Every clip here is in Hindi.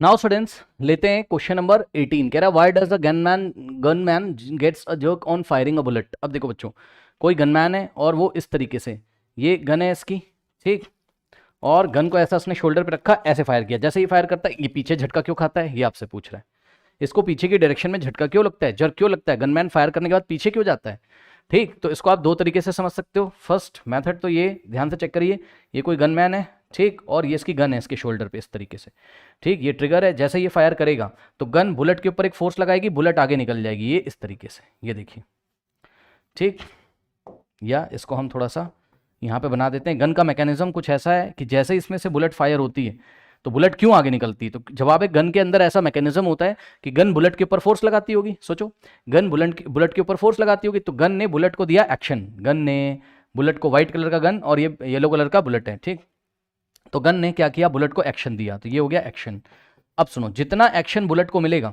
नाउ स्टूडेंट्स लेते हैं क्वेश्चन नंबर 18। कह रहा है why does a gunman gets a jerk on firing a bullet. अब देखो बच्चों, कोई गनमैन है और वो इस तरीके से, ये गन है इसकी, ठीक, और गन को ऐसा उसने शोल्डर पे रखा, ऐसे फायर किया। जैसे ही फायर करता है ये पीछे झटका क्यों खाता है, ये आपसे पूछ रहा है। इसको पीछे की डायरेक्शन में झटका क्यों लगता है, जर्क क्यों लगता है, गनमैन फायर करने के बाद पीछे क्यों जाता है। ठीक, तो इसको आप दो तरीके से समझ सकते हो। फर्स्ट मेथड तो ये, ध्यान से चेक करिए, ये कोई गनमैन है, ठीक, और ये इसकी गन है इसके शोल्डर पे इस तरीके से, ठीक, ये ट्रिगर है। जैसे ये फायर करेगा तो गन बुलेट के ऊपर एक फोर्स लगाएगी, बुलेट आगे निकल जाएगी, ये इस तरीके से, ये देखिए, ठीक। या इसको हम थोड़ा सा यहाँ पे बना देते हैं। गन का मैकेनिज्म कुछ ऐसा है कि जैसे इसमें से बुलेट फायर होती है तो बुलेट क्यों आगे निकलती है, तो जवाब है गन के अंदर ऐसा मैकेनिज्म होता है कि गन बुलेट के ऊपर फोर्स लगाती होगी। सोचो, गन बुलेट के ऊपर फोर्स लगाती होगी, तो गन ने बुलेट को दिया एक्शन, गन ने बुलेट को, व्हाइट कलर का गन और ये येलो कलर का बुलेट है, ठीक, तो गन ने क्या किया, बुलेट को एक्शन दिया, तो ये हो गया एक्शन। अब सुनो, जितना एक्शन बुलेट को मिलेगा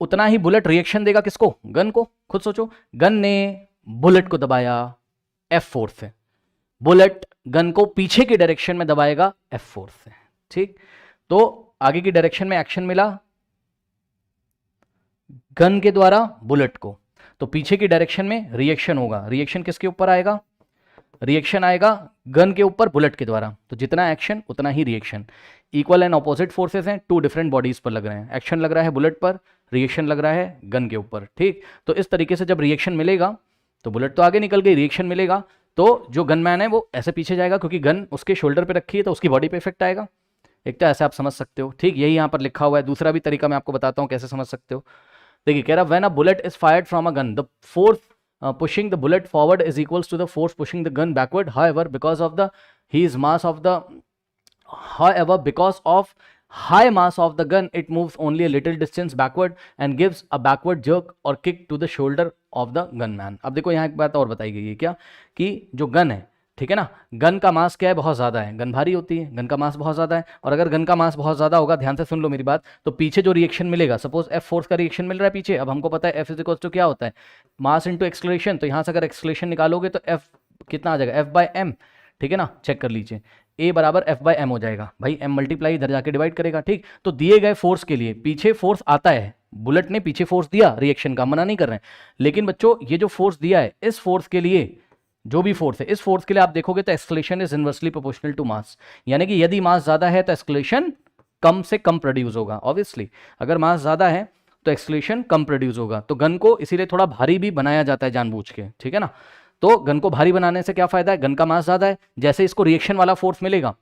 उतना ही बुलेट रिएक्शन देगा किसको, गन को। खुद सोचो, गन ने बुलेट को दबाया F4 से, बुलेट गन को पीछे की डायरेक्शन में दबाएगा F4 से, ठीक। तो आगे की डायरेक्शन में एक्शन मिला गन के द्वारा बुलेट को, तो पीछे की डायरेक्शन में रिएक्शन होगा। रिएक्शन किसके ऊपर आएगा, रिएक्शन आएगा गन के ऊपर बुलेट के द्वारा। तो जितना एक्शन उतना ही reaction. Equal and opposite forces हैं, टू डिफरेंट बॉडीज पर लग रहे हैं। एक्शन लग रहा है बुलेट पर, रिएक्शन लग रहा है गन के ऊपर, ठीक। तो इस तरीके से जब रिएक्शन मिलेगा तो बुलेट तो आगे निकल गई, रिएक्शन मिलेगा तो जो गनमैन है वो ऐसे पीछे जाएगा, क्योंकि गन उसके शोल्डर पे रखी है तो उसकी बॉडी पे इफेक्ट आएगा। एक तो ऐसे आप समझ सकते हो, ठीक, यही यहाँ पर लिखा हुआ है। दूसरा भी तरीका मैं आपको बताता हूँ कैसे समझ सकते हो। देखिए, कह रहा when a bullet is fired from a gun, the force pushing the bullet forward is equals to the force pushing the gun backward. However, because of the high mass of the gun, it moves only a little distance backward and gives a backward jerk or kick to the shoulder of the gunman. अब देखो यहाँ एक बात और बताई गई है क्या, कि जो गन है, ठीक है ना, गन का मास क्या है, बहुत ज़्यादा है, गन भारी होती है, गन का मास बहुत ज़्यादा है, और अगर गन का मास बहुत ज़्यादा होगा, ध्यान से सुन लो मेरी बात, तो पीछे जो रिएक्शन मिलेगा, सपोज एफ फोर्स का रिएक्शन मिल रहा है पीछे, अब हमको पता है एफ इज इक्वल टू क्या होता है, मास इंटू एक्सलेशन। तो यहाँ से अगर एक्सलेशन निकालोगे तो एफ कितना आ जाएगा, एफ बाई एम, ठीक है ना, चेक कर लीजिए, ए बराबर एफ बाई एम हो जाएगा, भाई एम मल्टीप्लाई इधर जाके डिवाइड करेगा, ठीक। तो दिए गए फोर्स के लिए पीछे फोर्स आता है, बुलेट ने पीछे फोर्स दिया रिएक्शन का, मना नहीं कर रहे हैं, लेकिन बच्चों ये जो फोर्स दिया है, इस फोर्स के लिए, जो भी फोर्स है, इस फोर्स के लिए आप देखोगे तो acceleration is inversely proportional to mass, यानी कि यदि मास ज्यादा है तो एक्सलेशन कम से कम प्रोड्यूस होगा। ऑब्वियसली अगर मास ज्यादा है तो एक्सलेशन कम प्रोड्यूस होगा। तो गन को इसीलिए थोड़ा भारी भी बनाया जाता है जानबूझ के, ठीक है ना। तो गन को भारी बनाने से क्या फायदा है, गन का मास ज्यादा है, जैसे इसको रिएक्शन वाला फोर्स मिलेगा,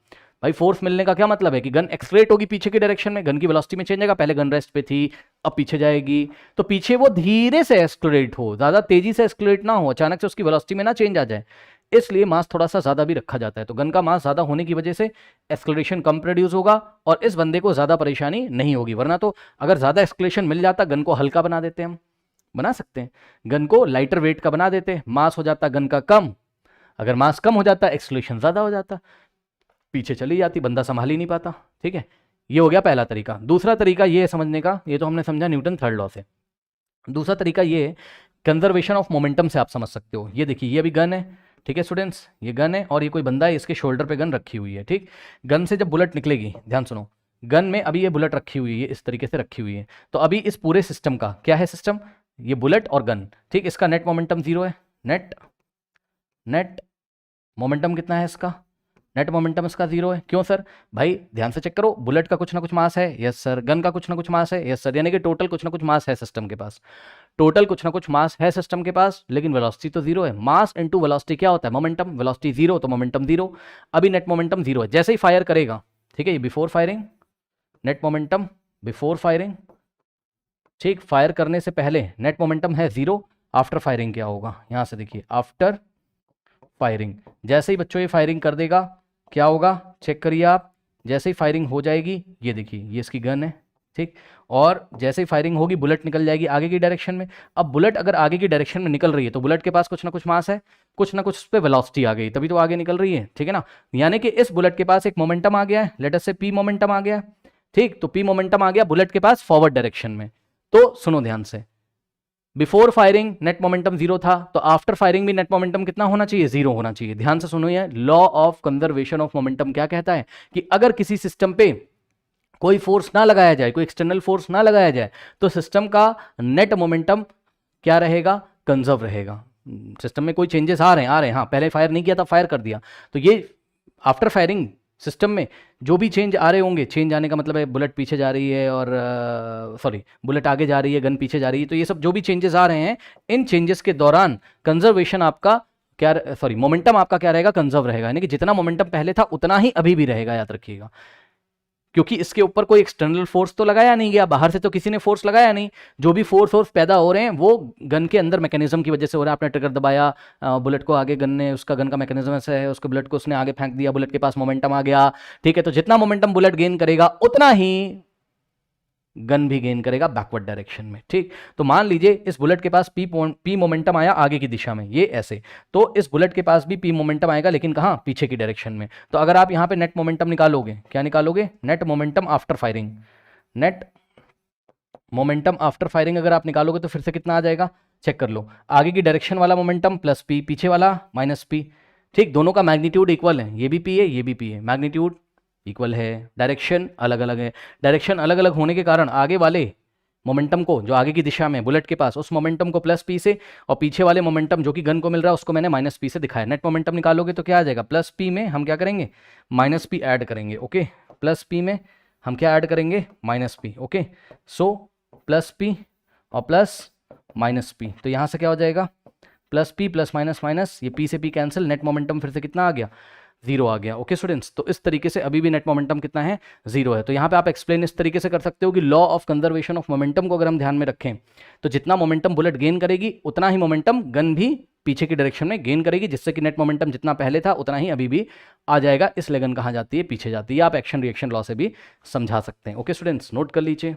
भाई फोर्स मिलने का क्या मतलब है कि गन एक्सलेट होगी पीछे की डायरेक्शन में, गन की वेलोसिटी में चेंज आएगा, पहले गन रेस्ट पे थी अब पीछे जाएगी, तो पीछे वो धीरे से एक्सलेट हो, ज्यादा तेजी से एक्सलेट ना हो, अचानक से उसकी वेलोसिटी में ना चेंज आ जाए, इसलिए मास थोड़ा सा ज्यादा भी रखा जाता है। तो गन का मास ज्यादा होने की वजह से एक्सलेशन कम प्रोड्यूस होगा और इस बंदे को ज्यादा परेशानी नहीं होगी। वरना तो अगर ज्यादा एक्सलेशन मिल जाता, गन को हल्का बना देते, हम बना सकते हैं, गन को लाइटर वेट का बना देते, मास हो जाता गन का कम, अगर मास कम हो जाता एक्सलेशन ज्यादा हो जाता, पीछे चली जाती, बंदा संभाल ही नहीं पाता, ठीक है। ये हो गया पहला तरीका। दूसरा तरीका ये है समझने का, ये तो हमने समझा न्यूटन थर्ड लॉ से। दूसरा तरीका ये है, कंजर्वेशन ऑफ मोमेंटम से आप समझ सकते हो। ये देखिए, ये भी गन है, ठीक है स्टूडेंट्स, ये गन है और ये कोई बंदा है, इसके शोल्डर पे गन रखी हुई है, ठीक। गन से जब बुलेट निकलेगी, ध्यान सुनो, गन में अभी ये बुलेट रखी हुई है, इस तरीके से रखी हुई है, तो अभी इस पूरे सिस्टम का क्या है, सिस्टम, ये बुलेट और गन, ठीक, इसका नेट मोमेंटम 0 है, नेट मोमेंटम कितना है इसका, नेट मोमेंटम इसका 0 है। क्यों सर, भाई ध्यान से चेक करो, बुलेट का कुछ ना कुछ मास है, यस सर, गन का कुछ ना कुछ मास है, यस सर, यानी कि टोटल कुछ ना कुछ मास है सिस्टम के पास, टोटल कुछ ना कुछ मास है सिस्टम के पास, लेकिन वेलोसिटी तो 0 है। मास इनटू वेलोसिटी क्या होता है, मोमेंटम, वेलोसिटी 0 तो मोमेंटम 0। अभी नेट मोमेंटम 0 है, जैसे ही फायर करेगा, ठीक है, ये before firing, net momentum before firing, ठीक, फायर करने से पहले नेट मोमेंटम है 0, आफ्टर फायरिंग क्या होगा, यहां से देखिए, आफ्टर फायरिंग, जैसे ही बच्चों ये फायरिंग कर देगा क्या होगा, चेक करिए आप, जैसे ही फायरिंग हो जाएगी, ये देखिए, ये इसकी गन है, ठीक, और जैसे ही फायरिंग होगी बुलेट निकल जाएगी आगे की डायरेक्शन में। अब बुलेट अगर आगे की डायरेक्शन में निकल रही है तो बुलेट के पास कुछ ना कुछ मास है, कुछ ना कुछ उस पर वेलोसिटी आ गई, तभी तो आगे निकल रही है, ठीक है ना। यानी कि इस बुलेट के पास एक मोमेंटम आ गया है, लेट अस से पी मोमेंटम आ गया, ठीक, तो पी मोमेंटम आ गया बुलेट के पास फॉरवर्ड डायरेक्शन में। तो सुनो ध्यान से, बिफोर फायरिंग नेट मोमेंटम 0 था, तो आफ्टर फायरिंग भी नेट मोमेंटम कितना होना चाहिए, 0 होना चाहिए। ध्यान से सुनो, ये law of conservation of momentum क्या कहता है कि अगर किसी सिस्टम पे कोई फोर्स ना लगाया जाए, कोई एक्सटर्नल फोर्स ना लगाया जाए, तो सिस्टम का नेट मोमेंटम क्या रहेगा, कंजर्व रहेगा। सिस्टम में कोई चेंजेस आ रहे हैं, हाँ, पहले फायर नहीं किया था, फायर कर दिया, तो ये आफ्टर फायरिंग सिस्टम में जो भी चेंज आ रहे होंगे, चेंज आने का मतलब है बुलेट पीछे जा रही है और सॉरी बुलेट आगे जा रही है, गन पीछे जा रही है, तो ये सब जो भी चेंजेस आ रहे हैं, इन चेंजेस के दौरान कंजर्वेशन आपका क्या, सॉरी मोमेंटम आपका क्या रहेगा, कंजर्व रहेगा, यानी कि जितना मोमेंटम पहले था उतना ही अभी भी रहेगा, याद रखिएगा। क्योंकि इसके ऊपर कोई एक्सटर्नल फोर्स तो लगाया नहीं गया, बाहर से तो किसी ने फोर्स लगाया नहीं, जो भी फोर्स पैदा हो रहे हैं वो गन के अंदर मैकेनिज्म की वजह से हो रहा है। आपने ट्रिगर दबाया, बुलेट को आगे, गन ने, उसका गन का मैकेनिज्म ऐसा है, उसके बुलेट को उसने आगे फेंक दिया, बुलेट के पास मोमेंटम आ गया, ठीक है। तो जितना मोमेंटम बुलेट गेन करेगा उतना ही गन भी गेन करेगा बैकवर्ड डायरेक्शन में, ठीक। तो मान लीजिए इस बुलेट के पास पी मोमेंटम आया आगे की दिशा में, ये ऐसे, तो इस बुलेट के पास भी पी मोमेंटम आएगा, लेकिन कहाँ, पीछे की डायरेक्शन में। तो अगर आप यहाँ पे नेट मोमेंटम निकालोगे, क्या निकालोगे, net momentum after firing, net momentum after firing अगर आप निकालोगे तो फिर से कितना आ जाएगा, चेक कर लो, आगे की डायरेक्शन वाला मोमेंटम प्लस पी, पीछे वाला माइनस पी, ठीक। दोनों का मैग्नीट्यूड इक्वल है, ये भी पी है, ये भी पी है, मैग्नीट्यूड इक्वल है, डायरेक्शन अलग अलग है। डायरेक्शन अलग अलग होने के कारण आगे वाले मोमेंटम को, जो आगे की दिशा में बुलेट के पास, उस मोमेंटम को प्लस पी से, और पीछे वाले मोमेंटम जो कि गन को मिल रहा है उसको मैंने माइनस पी से दिखाया। नेट मोमेंटम निकालोगे तो क्या आ जाएगा, प्लस पी में हम क्या करेंगे, माइनस पी ऐड करेंगे, ओके। प्लस पी में हम क्या ऐड करेंगे, minus P, okay. So plus P और प्लस माइनस पी, तो यहाँ से क्या हो जाएगा, plus P plus minus minus, ये पी से पी कैंसिल, नेट मोमेंटम फिर से कितना आ गया, जीरो आ गया, ओके स्टूडेंट्स। तो इस तरीके से अभी भी नेट मोमेंटम कितना है, जीरो है। तो यहाँ पे आप एक्सप्लेन इस तरीके से कर सकते हो कि law of conservation of momentum को अगर हम ध्यान में रखें, तो जितना मोमेंटम बुलेट गेन करेगी उतना ही मोमेंटम गन भी पीछे की डायरेक्शन में गेन करेगी, जिससे कि नेट मोमेंटम जितना पहले था उतना ही अभी भी आ जाएगा, इसलिए गन कहाँ जाती है, पीछे जाती है। आप एक्शन रिएक्शन लॉ से भी समझा सकते हैं, ओके स्टूडेंट्स, नोट कर लीजिए।